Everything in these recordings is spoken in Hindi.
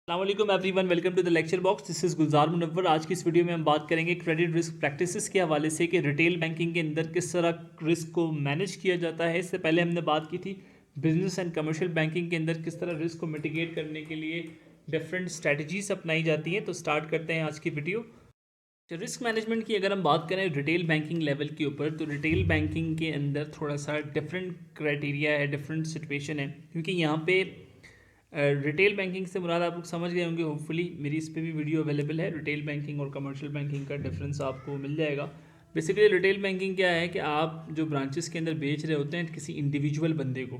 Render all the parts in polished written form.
अस्सलाम everyone, welcome to the lecture box. This is Gulzar Munawwar. आज की इस वीडियो में हम बात करेंगे क्रेडिट रिस्क प्रैक्टिसेस के हवाले से कि रिटेल बैंकिंग के अंदर किस तरह रिस्क को मैनेज किया जाता है। इससे पहले हमने बात की थी बिजनेस एंड कमर्शियल बैंकिंग के अंदर किस तरह रिस्क को मिटिगेट करने के लिए डिफरेंट स्ट्रैटेजीज अपनाई जाती हैं। तो स्टार्ट करते हैं आज की वीडियो। रिस्क मैनेजमेंट की अगर हम बात करें रिटेल बैंकिंग लेवल के ऊपर, तो रिटेल बैंकिंग के अंदर थोड़ा सा डिफरेंट क्राइटेरिया है, डिफरेंट सिचुएशन है, क्योंकि यहाँ पे रिटेल बैंकिंग से मुराद आप लोग समझ गए होंगे होपफुली। मेरी इस पे भी वीडियो अवेलेबल है, रिटेल बैंकिंग और कमर्शियल बैंकिंग का डिफरेंस आपको मिल जाएगा। बेसिकली रिटेल बैंकिंग क्या है कि आप जो ब्रांचेस के अंदर बेच रहे होते हैं किसी इंडिविजुअल बंदे को,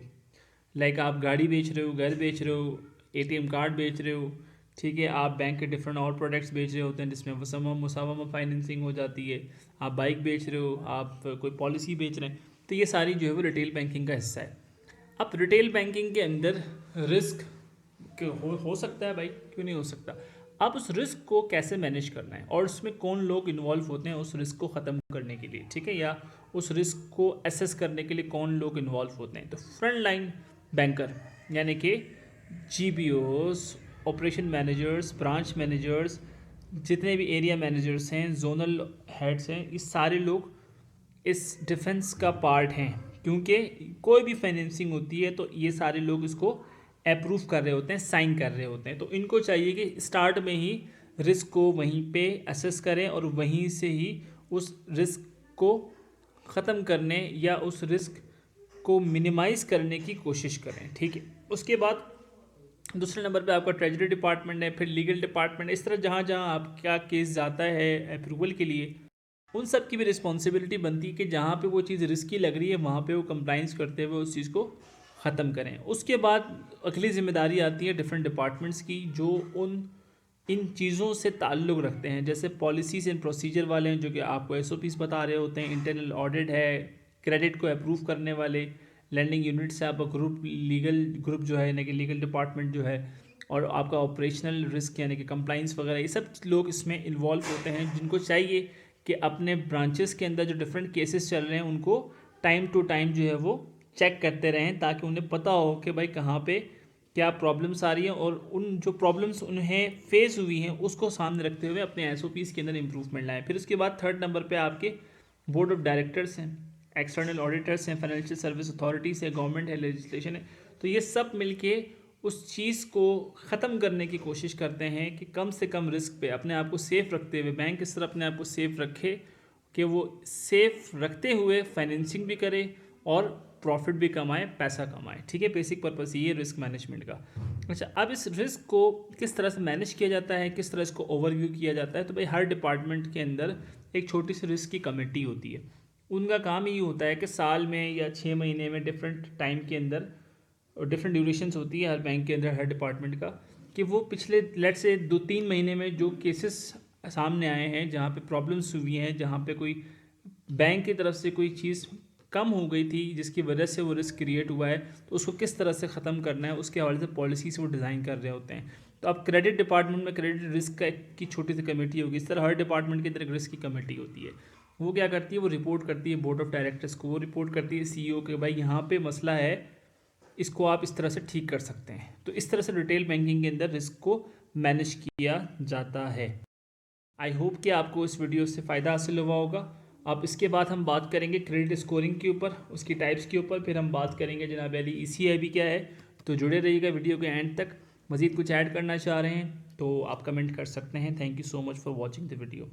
लाइक आप गाड़ी बेच रहे हो, घर बेच रहे हो, एटीएम कार्ड बेच रहे हो, ठीक है, आप बैंक के डिफरेंट और प्रोडक्ट्स बेच रहे होते हैं जिसमें मुसावमा फाइनेंसिंग हो जाती है, आप बाइक बेच रहे हो, आप कोई पॉलिसी बेच रहे हैं, तो ये सारी जो है वो रिटेल बैंकिंग का हिस्सा है। अब रिटेल बैंकिंग के अंदर रिस्क हो सकता है भाई, क्यों नहीं हो सकता। आप उस रिस्क को कैसे मैनेज करना है और उसमें कौन लोग इन्वॉल्व होते हैं उस रिस्क को ख़त्म करने के लिए, ठीक है, या उस रिस्क को एसेस करने के लिए कौन लोग इन्वॉल्व होते हैं। तो फ्रंट लाइन बैंकर यानी कि GBOs, operation managers, branch managers, जितने भी एरिया मैनेजर्स हैं, जोनल हेड्स हैं, ये सारे लोग इस डिफेंस का पार्ट हैं, क्योंकि कोई भी फाइनेंसिंग होती है तो ये सारे लोग इसको अप्रूव कर रहे होते हैं, साइन कर रहे होते हैं। तो इनको चाहिए कि स्टार्ट में ही रिस्क को वहीं पे असेस करें और वहीं से ही उस रिस्क को ख़त्म करने या उस रिस्क को मिनिमाइज़ करने की कोशिश करें, ठीक है। उसके बाद दूसरे नंबर पे आपका ट्रेजरी डिपार्टमेंट है, फिर लीगल डिपार्टमेंट, इस तरह जहाँ जहाँ आपका केस जाता है अप्रूवल के लिए, उन सब की भी रिस्पॉन्सिबिलिटी बनती है कि जहाँ पे वो चीज़ रिस्की लग रही है वहाँ पे वो कंप्लाइंस करते हुए उस चीज़ को ख़त्म करें। उसके बाद अगली जिम्मेदारी आती है डिफरेंट डिपार्टमेंट्स की, जो इन चीज़ों से ताल्लुक़ रखते हैं, जैसे पॉलिसीज़ एंड प्रोसीजर वाले हैं जो कि आपको SOPs बता रहे होते हैं, इंटरनल ऑडिट है, क्रेडिट को अप्रूव करने वाले लैंडिंग यूनिट से आपका ग्रुप, लीगल ग्रुप जो है यानी कि लीगल डिपार्टमेंट जो है, और आपका ऑपरेशनल रिस्क यानी कि कंप्लाइंस वगैरह, ये सब लोग इसमें इन्वॉल्व होते हैं, जिनको चाहिए कि अपने ब्रांचेस के अंदर जो डिफरेंट केसेस चल रहे हैं उनको टाइम टू टाइम जो है वो चेक करते रहें, ताकि उन्हें पता हो कि भाई कहाँ पे क्या प्रॉब्लम्स आ रही हैं और उन जो प्रॉब्लम्स उन्हें फेस हुई हैं उसको सामने रखते हुए अपने SOPs के अंदर इम्प्रूवमेंट लाएँ। फिर उसके बाद थर्ड नंबर पे आपके बोर्ड ऑफ डायरेक्टर्स हैं, एक्सटर्नल ऑडिटर्स हैं, फाइनेंशियल सर्विस अथॉरिटीज़ है, गवर्नमेंट है, लेजिस्लेशन है। तो ये सब मिलके उस चीज़ को ख़त्म करने की कोशिश करते हैं कि कम से कम रिस्क पे अपने आप को सेफ़ रखते हुए बैंक इस तरह अपने आप को सेफ़ रखे कि वो सेफ़ रखते हुए फाइनेंसिंग भी करे और प्रॉफिट भी कमाए, पैसा कमाए, ठीक है। बेसिक पर्पस ये रिस्क मैनेजमेंट का। अच्छा, अब इस रिस्क को किस तरह से मैनेज किया जाता है, किस तरह इसको ओवरव्यू किया जाता है। तो भाई हर डिपार्टमेंट के अंदर एक छोटी सी रिस्क की कमेटी होती है। उनका काम ये होता है कि साल में या 6 महीने में डिफरेंट टाइम के अंदर, और डिफरेंट ड्यूरेशंस होती है हर बैंक के अंदर, हर डिपार्टमेंट का, कि वो पिछले लेट से 2-3 महीने में जो केसेस सामने आए हैं, जहाँ पे प्रॉब्लम्स हुई हैं, जहाँ पे कोई बैंक की तरफ से कोई चीज़ कम हो गई थी जिसकी वजह से वो रिस्क क्रिएट हुआ है, तो उसको किस तरह से ख़त्म करना है, उसके हवाले से पॉलिसीज़ वो डिज़ाइन कर रहे होते हैं। तो अब क्रेडिट डिपार्टमेंट में क्रेडिट रिस्क का की छोटी सी कमेटी होगी, इस तरह हर डिपार्टमेंट के अंदर एक रिस्क की कमेटी होती है। वो क्या करती है, वो रिपोर्ट करती है बोर्ड ऑफ डायरेक्टर्स को, वो रिपोर्ट करती है CEO के, भाई यहाँ पे मसला है, इसको आप इस तरह से ठीक कर सकते हैं। तो इस तरह से रिटेल बैंकिंग के अंदर रिस्क को मैनेज किया जाता है। आई होप कि आपको इस वीडियो से फ़ायदा हासिल हुआ होगा। अब इसके बाद हम बात करेंगे क्रेडिट स्कोरिंग के ऊपर, उसकी टाइप्स के ऊपर, फिर हम बात करेंगे जनाब अली ECIB क्या है। तो जुड़े रहिएगा वीडियो के एंड तक। मज़ीद कुछ ऐड करना चाह रहे हैं तो आप कमेंट कर सकते हैं। Thank you so much for watching the video.